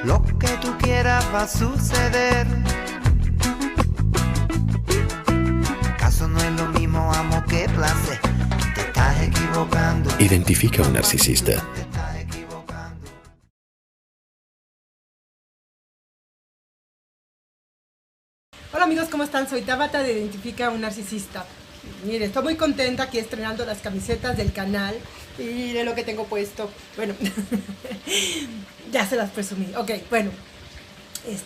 lo que tú quieras va a suceder. ¿Acaso no es lo mismo amor que placer? Te estás equivocando. Identifica a un narcisista. Hola amigos, ¿cómo están? Soy Tabata de Identifica a un Narcisista. Mire, estoy muy contenta aquí estrenando las camisetas del canal. Y miren lo que tengo puesto. Bueno, ya se las presumí. Ok, bueno.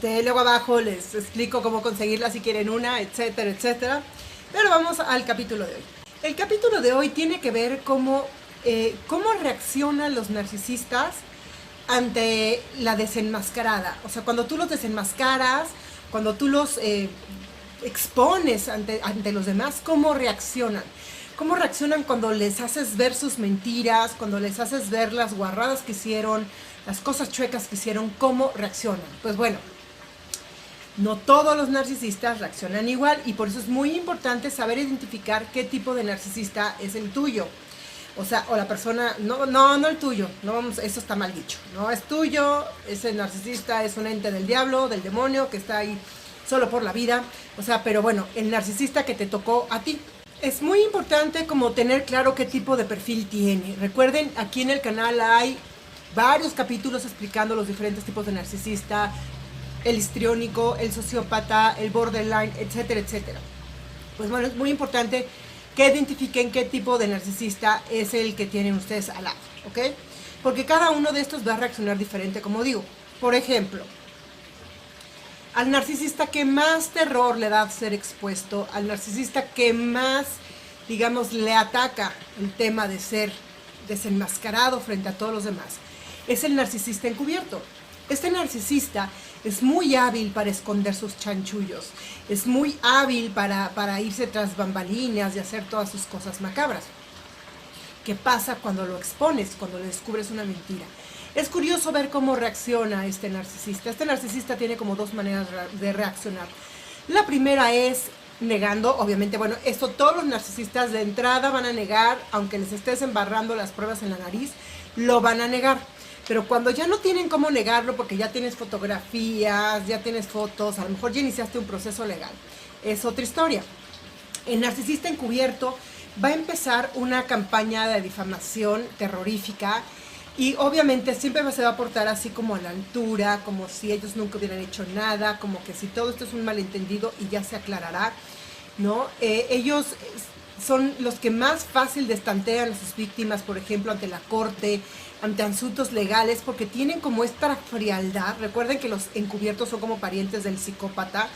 Luego abajo les explico cómo conseguirlas si quieren una, etcétera, etcétera. Pero vamos al capítulo de hoy. El capítulo de hoy tiene que ver cómo reaccionan los narcisistas ante la desenmascarada. O sea, cuando tú los desenmascaras, cuando tú los expones ante los demás, ¿cómo reaccionan? ¿Cómo reaccionan cuando les haces ver sus mentiras, cuando les haces ver las guarradas que hicieron, las cosas chuecas que hicieron? ¿Cómo reaccionan? Pues bueno, no todos los narcisistas reaccionan igual y por eso es muy importante saber identificar qué tipo de narcisista es el tuyo. O sea, o la persona, no el tuyo, no vamos, eso está mal dicho, no es tuyo, ese narcisista es un ente del diablo, del demonio, que está ahí solo por la vida, o sea, pero bueno, el narcisista que te tocó a ti. Es muy importante como tener claro qué tipo de perfil tiene. Recuerden, aquí en el canal hay varios capítulos explicando los diferentes tipos de narcisista, el histriónico, el sociópata, el borderline, etcétera, etcétera. Pues bueno, es muy importante que identifiquen qué tipo de narcisista es el que tienen ustedes al lado, ¿ok? Porque cada uno de estos va a reaccionar diferente, como digo. Por ejemplo, al narcisista que más terror le da ser expuesto, al narcisista que más, digamos, le ataca el tema de ser desenmascarado frente a todos los demás, es el narcisista encubierto. Este narcisista es muy hábil para esconder sus chanchullos, es muy hábil para irse tras bambalinas y hacer todas sus cosas macabras. ¿Qué pasa cuando lo expones, cuando le descubres una mentira? Es curioso ver cómo reacciona este narcisista. Este narcisista tiene como dos maneras de reaccionar. La primera es negando, obviamente, bueno, esto todos los narcisistas de entrada van a negar, aunque les estés embarrando las pruebas en la nariz, lo van a negar. Pero cuando ya no tienen cómo negarlo, porque ya tienes fotografías, ya tienes fotos, a lo mejor ya iniciaste un proceso legal, es otra historia. El narcisista encubierto va a empezar una campaña de difamación terrorífica y obviamente siempre se va a portar así como a la altura, como si ellos nunca hubieran hecho nada, como que si todo esto es un malentendido y ya se aclarará, ¿no? Ellos son los que más fácil destantean a sus víctimas, por ejemplo, ante la corte, ante asuntos legales, porque tienen como esta frialdad. Recuerden que los encubiertos son como parientes del psicópata,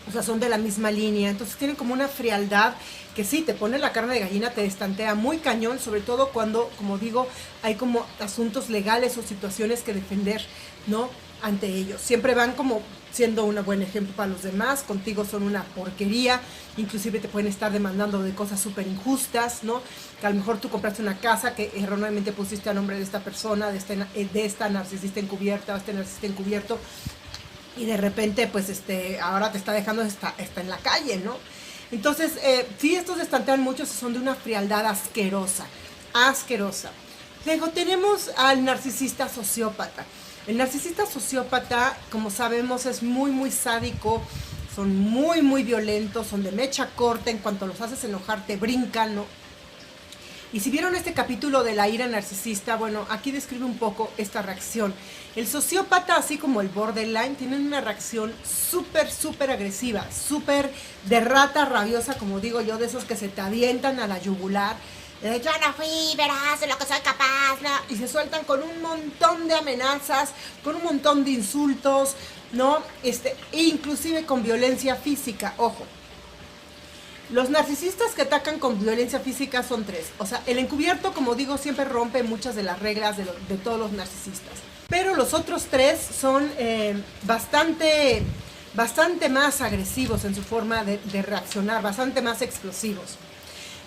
o sea, son de la misma línea, entonces tienen como una frialdad que sí, te pone la carne de gallina, te destantea muy cañón, sobre todo cuando, como digo, hay como asuntos legales o situaciones que defender, ¿no? Ante ellos. Siempre van como siendo un buen ejemplo para los demás, contigo son una porquería, inclusive te pueden estar demandando de cosas súper injustas, ¿no? Que a lo mejor tú compraste una casa que erróneamente pusiste a nombre de esta persona, de esta narcisista encubierta o este narcisista encubierto, y de repente pues ahora te está dejando está en la calle, ¿no? Entonces, sí, estos destantean mucho, son de una frialdad asquerosa. Luego tenemos al narcisista sociópata. El narcisista sociópata, como sabemos, es muy, muy sádico, son muy, muy violentos, son de mecha corta, en cuanto los haces enojar te brincan, ¿no? Y si vieron este capítulo de la ira narcisista, bueno, aquí describe un poco esta reacción. El sociópata, así como el borderline, tienen una reacción súper, súper agresiva, súper de rata rabiosa, como digo yo, de esos que se te avientan a la yugular. Yo no fui, verás de lo que soy capaz, ¿no? Y se sueltan con un montón de amenazas, con un montón de insultos, ¿no? E inclusive con violencia física, ojo. Los narcisistas que atacan con violencia física son tres. O sea, el encubierto, como digo, siempre rompe muchas de las reglas de todos los narcisistas. Pero los otros tres son bastante más agresivos en su forma de reaccionar, bastante más explosivos.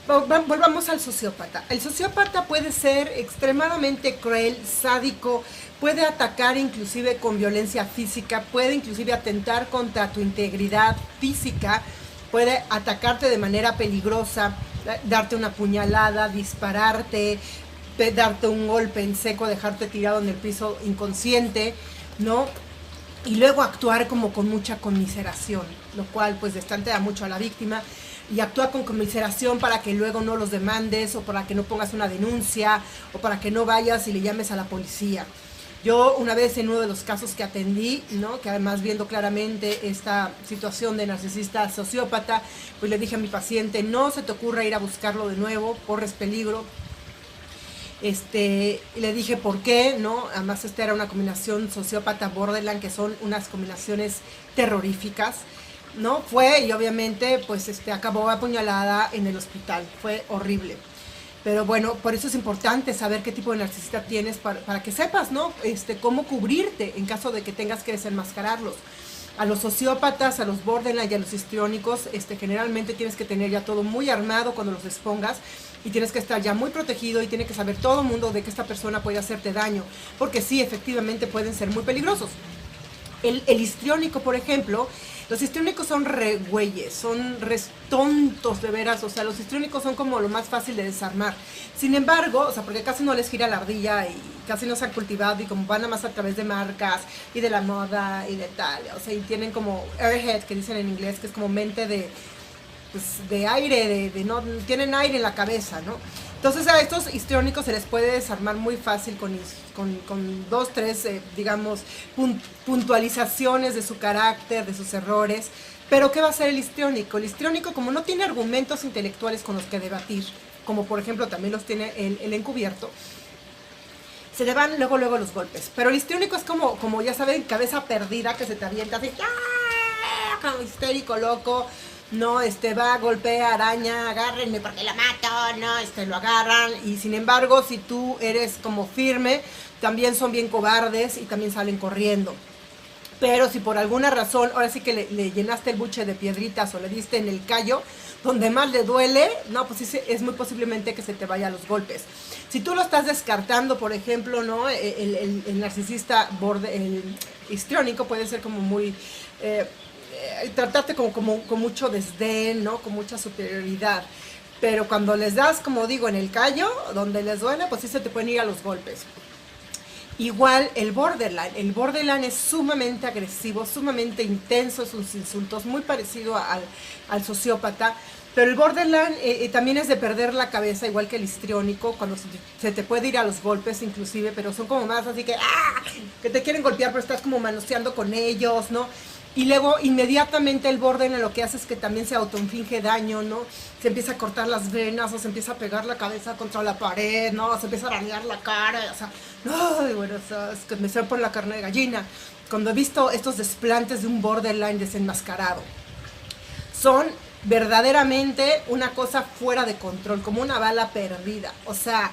Volvamos al sociópata. El sociópata puede ser extremadamente cruel, sádico, puede atacar inclusive con violencia física, puede inclusive atentar contra tu integridad física, puede atacarte de manera peligrosa, darte una puñalada, dispararte, darte un golpe en seco, dejarte tirado en el piso inconsciente, ¿no? Y luego actuar como con mucha conmiseración, lo cual pues destantea mucho a la víctima, y actúa con conmiseración para que luego no los demandes, o para que no pongas una denuncia, o para que no vayas y le llames a la policía. Yo una vez en uno de los casos que atendí, ¿no? Que además viendo claramente esta situación de narcisista sociópata, pues le dije a mi paciente, no se te ocurra ir a buscarlo de nuevo, corres peligro. Le dije por qué, ¿no? Además era una combinación sociópata borderline, que son unas combinaciones terroríficas, ¿no? Fue y obviamente pues acabó apuñalada en el hospital, fue horrible. Pero bueno, por eso es importante saber qué tipo de narcisista tienes para que sepas, ¿no? Cómo cubrirte en caso de que tengas que desenmascararlos. A los sociópatas, a los borderline y a los histriónicos, generalmente tienes que tener ya todo muy armado cuando los expongas, y tienes que estar ya muy protegido, y tiene que saber todo el mundo de que esta persona puede hacerte daño, porque sí, efectivamente pueden ser muy peligrosos. El histriónico, por ejemplo, los histriónicos son re güeyes, son re tontos de veras, o sea, los histriónicos son como lo más fácil de desarmar. Sin embargo, o sea, porque casi no les gira la ardilla y casi no se han cultivado, y como van a más a través de marcas y de la moda y de tal, o sea, y tienen como airhead, que dicen en inglés, que es como mente de aire, no tienen aire en la cabeza, ¿no? Entonces a estos histriónicos se les puede desarmar muy fácil con 2, 3, digamos, puntualizaciones de su carácter, de sus errores. Pero ¿qué va a hacer el histriónico? El histriónico, como no tiene argumentos intelectuales con los que debatir, como por ejemplo también los tiene el encubierto, se le van luego los golpes. Pero el histriónico es como ya saben, cabeza perdida, que se te avienta así, ¡ah! Como histérico, loco. No, va, golpea, araña, agárrenme porque la mato, no, lo agarran, y sin embargo, si tú eres como firme, también son bien cobardes y también salen corriendo. Pero si por alguna razón, ahora sí que le llenaste el buche de piedritas o le diste en el callo, donde más le duele, no, pues es muy posiblemente que se te vaya a los golpes. Si tú lo estás descartando, por ejemplo, ¿no? El narcisista el histriónico puede ser como muy... tratarte con mucho desdén, ¿no? Con mucha superioridad. Pero cuando les das, como digo, en el callo, donde les duele, pues sí se te pueden ir a los golpes. Igual el borderline. El borderline es sumamente agresivo, sumamente intenso en sus insultos, muy parecido al sociópata. Pero el borderline también es de perder la cabeza, igual que el histriónico, cuando se te puede ir a los golpes inclusive, pero son como más así que te quieren golpear, pero estás como manoseando con ellos, ¿no? Y luego inmediatamente el borderline lo que hace es que también se autoinflige daño, ¿no? Se empieza a cortar las venas, o se empieza a pegar la cabeza contra la pared, ¿no? Se empieza a arañar la cara, o sea, ay, bueno, o sea, es que me sale por la carne de gallina. Cuando he visto estos desplantes de un borderline desenmascarado, son verdaderamente una cosa fuera de control, como una bala perdida, o sea,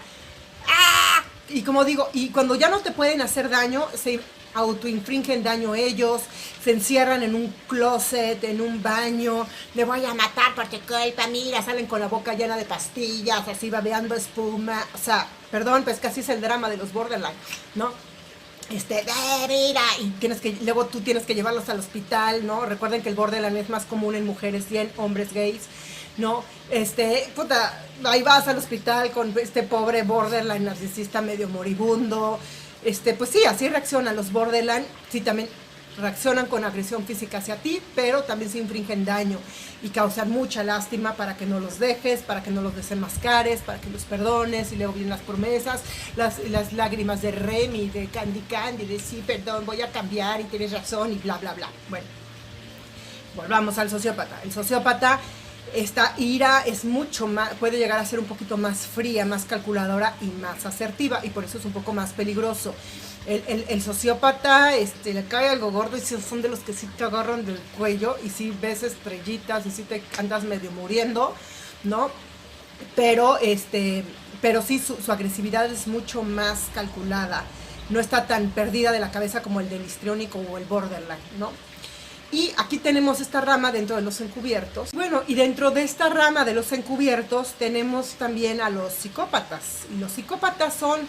¡ah! Y como digo, y cuando ya no te pueden hacer daño, se autoinfringen daño ellos, se encierran en un closet, en un baño, me voy a matar por tu culpa, mira, salen con la boca llena de pastillas, así babeando espuma, o sea, perdón, pues casi es el drama de los borderline, ¿no? Mira, y luego tú tienes que llevarlos al hospital, ¿no? Recuerden que el borderline es más común en mujeres y en hombres gays, ¿no? Ahí vas al hospital con este pobre borderline narcisista medio moribundo. Pues sí, así reaccionan los borderline. Sí, también reaccionan con agresión física hacia ti, pero también se infringen daño y causan mucha lástima para que no los dejes, para que no los desenmascares, para que los perdones, y luego vienen las promesas, las lágrimas de Remy, de Candy, de sí, perdón, voy a cambiar y tienes razón y bla, bla, bla. Bueno, volvamos al sociópata. El sociópata, esta ira es mucho más, puede llegar a ser un poquito más fría, más calculadora y más asertiva, y por eso es un poco más peligroso. El sociópata le cae algo gordo y son de los que sí te agarran del cuello y sí ves estrellitas y sí te andas medio muriendo, ¿no? Pero sí su agresividad es mucho más calculada, no está tan perdida de la cabeza como el del histriónico o el borderline, ¿no? Y aquí tenemos esta rama dentro de los encubiertos. Bueno, y dentro de esta rama de los encubiertos tenemos también a los psicópatas. Y los psicópatas son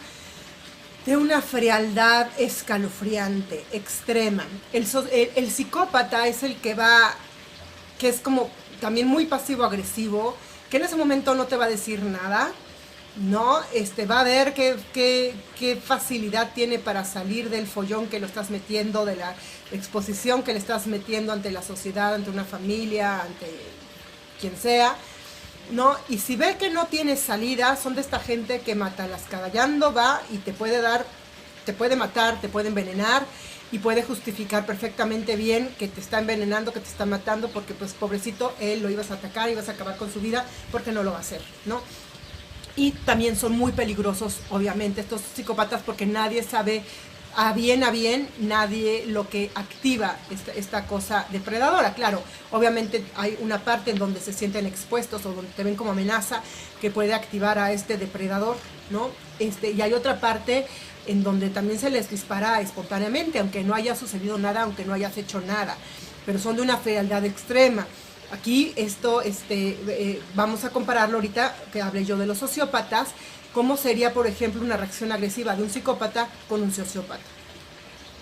de una frialdad escalofriante, extrema. El psicópata es el que es como también muy pasivo-agresivo, que en ese momento no te va a decir nada, ¿no? Va a ver qué facilidad tiene para salir del follón que lo estás metiendo, de la exposición que le estás metiendo ante la sociedad, ante una familia, ante quien sea, ¿no? Y si ve que no tiene salida, son de esta gente que mata las caballando, va y te puede matar, te puede envenenar y puede justificar perfectamente bien que te está envenenando, que te está matando, porque pues pobrecito, él lo ibas a atacar, ibas a acabar con su vida, porque no lo va a hacer, ¿no? Y también son muy peligrosos, obviamente, estos psicópatas, porque nadie sabe a bien, nadie lo que activa esta cosa depredadora. Claro, obviamente hay una parte en donde se sienten expuestos o donde te ven como amenaza que puede activar a este depredador, ¿no? Y hay otra parte en donde también se les dispara espontáneamente, aunque no haya sucedido nada, aunque no hayas hecho nada, pero son de una frialdad extrema. Aquí vamos a compararlo ahorita que hablé yo de los sociópatas, cómo sería, por ejemplo, una reacción agresiva de un psicópata con un sociópata.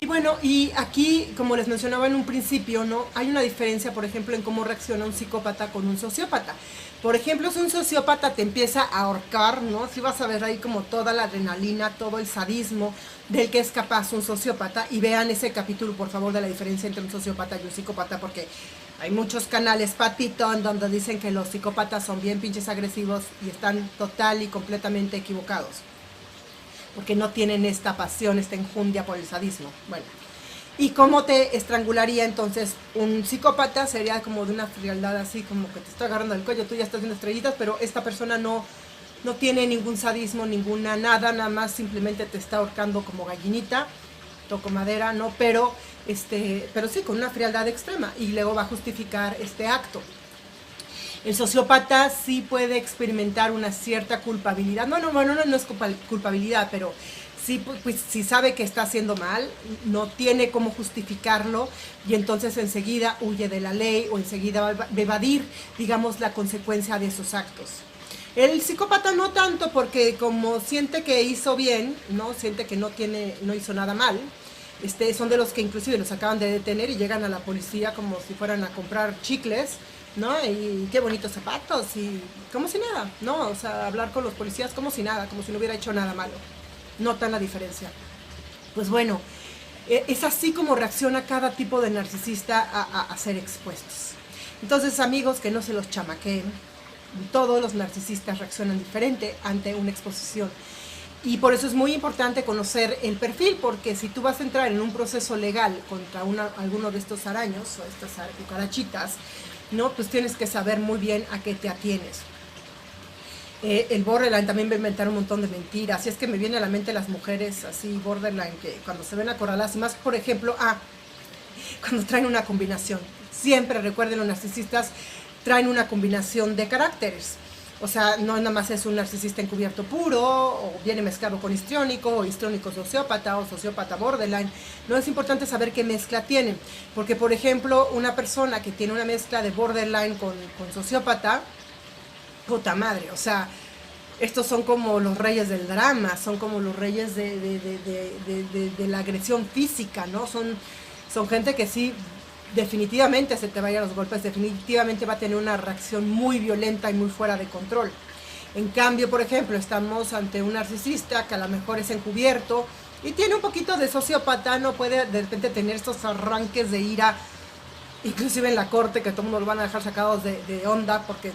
Y bueno, y aquí, como les mencionaba en un principio, ¿no? Hay una diferencia, por ejemplo, en cómo reacciona un psicópata con un sociópata. Por ejemplo, si un sociópata te empieza a ahorcar, ¿no? Si vas a ver ahí como toda la adrenalina, todo el sadismo del que es capaz un sociópata. Y vean ese capítulo, por favor, de la diferencia entre un sociópata y un psicópata, porque hay muchos canales patito en donde dicen que los psicópatas son bien pinches agresivos y están total y completamente equivocados, porque no tienen esta pasión, esta enjundia por el sadismo. Bueno, ¿y cómo te estrangularía entonces un psicópata? Sería como de una frialdad así, como que te está agarrando el cuello, tú ya estás viendo estrellitas, pero esta persona no tiene ningún sadismo, nada más simplemente te está ahorcando como gallinita, toco madera, ¿no? Pero sí, con una frialdad extrema, y luego va a justificar este acto. El sociópata sí puede experimentar una cierta culpabilidad. No es culpabilidad, pero sí, pues, si sabe que está haciendo mal, no tiene cómo justificarlo, y entonces enseguida huye de la ley o enseguida va a evadir, digamos, la consecuencia de esos actos. El psicópata no tanto, porque como siente que hizo bien, ¿no? Siente que no hizo nada mal. Son de los que inclusive los acaban de detener y llegan a la policía como si fueran a comprar chicles, ¿no? Y qué bonitos zapatos, y como si nada, ¿no? O sea, hablar con los policías como si nada, como si no hubiera hecho nada malo. Notan la diferencia. Pues bueno, es así como reacciona cada tipo de narcisista a ser expuestos. Entonces, amigos, que no se los chamaqueen. Todos los narcisistas reaccionan diferente ante una exposición. Y por eso es muy importante conocer el perfil, porque si tú vas a entrar en un proceso legal contra alguno de estos araños o estas cucarachitas, ¿no? Pues tienes que saber muy bien a qué te atienes. El borderline también va a inventar un montón de mentiras. Y es que me viene a la mente las mujeres así, borderline, que cuando se ven acorraladas, y más, por ejemplo, cuando traen una combinación. Siempre recuerden, los narcisistas traen una combinación de caracteres. O sea, no nada más es un narcisista encubierto puro, o viene mezclado con histriónico, o histriónico sociópata, o sociópata borderline. No, es importante saber qué mezcla tienen. Porque, por ejemplo, una persona que tiene una mezcla de borderline con sociópata, puta madre, o sea, estos son como los reyes del drama, son como los reyes de la agresión física, ¿no? Son gente que sí, definitivamente se te vaya a los golpes, definitivamente va a tener una reacción muy violenta y muy fuera de control. En cambio, por ejemplo, estamos ante un narcisista que a lo mejor es encubierto y tiene un poquito de sociópata, no puede de repente tener estos arranques de ira, inclusive en la corte, que todo el mundo lo van a dejar sacados de onda, porque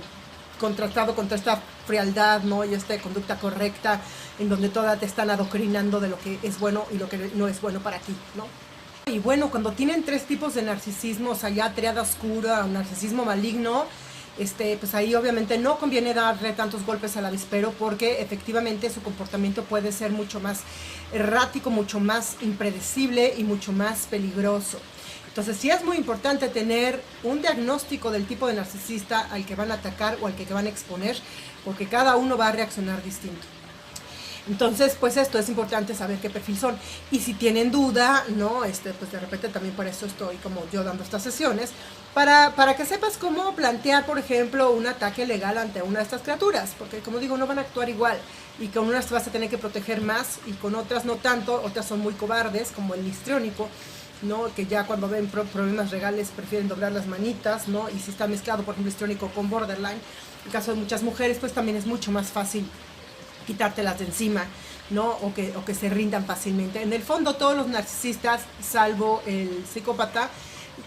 contrastado contra esta frialdad, ¿no? Y esta conducta correcta, en donde todas te están adoctrinando de lo que es bueno y lo que no es bueno para ti, ¿no? Y bueno, cuando tienen tres tipos de narcisismo, o sea, ya triada oscura, narcisismo maligno, pues ahí obviamente no conviene darle tantos golpes al avispero, porque efectivamente su comportamiento puede ser mucho más errático, mucho más impredecible y mucho más peligroso. Entonces sí es muy importante tener un diagnóstico del tipo de narcisista al que van a atacar o al que van a exponer, porque cada uno va a reaccionar distinto. Entonces, pues esto es importante saber qué perfil son. Y si tienen duda, ¿no? Pues de repente también por eso estoy como yo dando estas sesiones, para que sepas cómo plantear, por ejemplo, un ataque legal ante una de estas criaturas, porque como digo, no van a actuar igual, y con unas te vas a tener que proteger más y con otras no tanto. Otras son muy cobardes, como el histriónico, ¿no? Que ya cuando ven problemas legales prefieren doblar las manitas, ¿no? Y si está mezclado, por ejemplo, histriónico con borderline, en el caso de muchas mujeres, pues también es mucho más fácil quitártelas de encima, ¿no? O que se rindan fácilmente. En el fondo, todos los narcisistas, salvo el psicópata,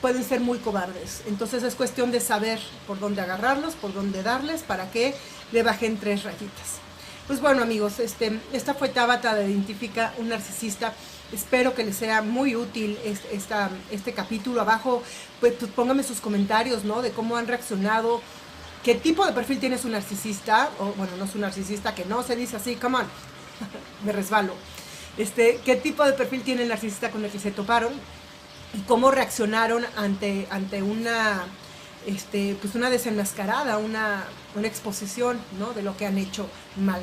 pueden ser muy cobardes. Entonces es cuestión de saber por dónde agarrarlos, por dónde darles, para que le bajen 3 rayitas. Pues bueno, amigos, esta fue Tabata de Identifica un Narcisista. Espero que les sea muy útil este capítulo. Abajo, pues pónganme sus comentarios, ¿no? De cómo han reaccionado, qué tipo de perfil tiene su narcisista, o bueno, no su narcisista, que no se dice así, come on, me resbalo. Qué tipo de perfil tiene el narcisista con el que se toparon y cómo reaccionaron ante una, pues una desenmascarada, una exposición, ¿no? De lo que han hecho mal.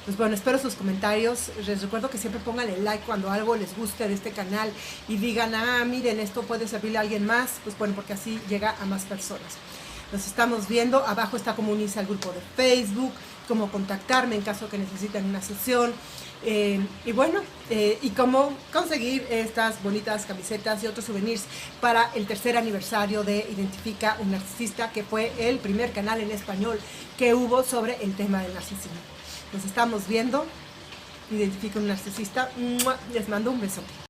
Pues bueno, espero sus comentarios. Les recuerdo que siempre pónganle like cuando algo les guste de este canal y digan, miren, esto puede servirle a alguien más. Pues bueno, porque así llega a más personas. Nos estamos viendo. Abajo está cómo unirse al grupo de Facebook, cómo contactarme en caso que necesiten una sesión. Y bueno, y cómo conseguir estas bonitas camisetas y otros souvenirs para el 3er aniversario de Identifica un Narcisista, que fue el primer canal en español que hubo sobre el tema del narcisismo. Nos estamos viendo. Identifica un Narcisista. Les mando un besote.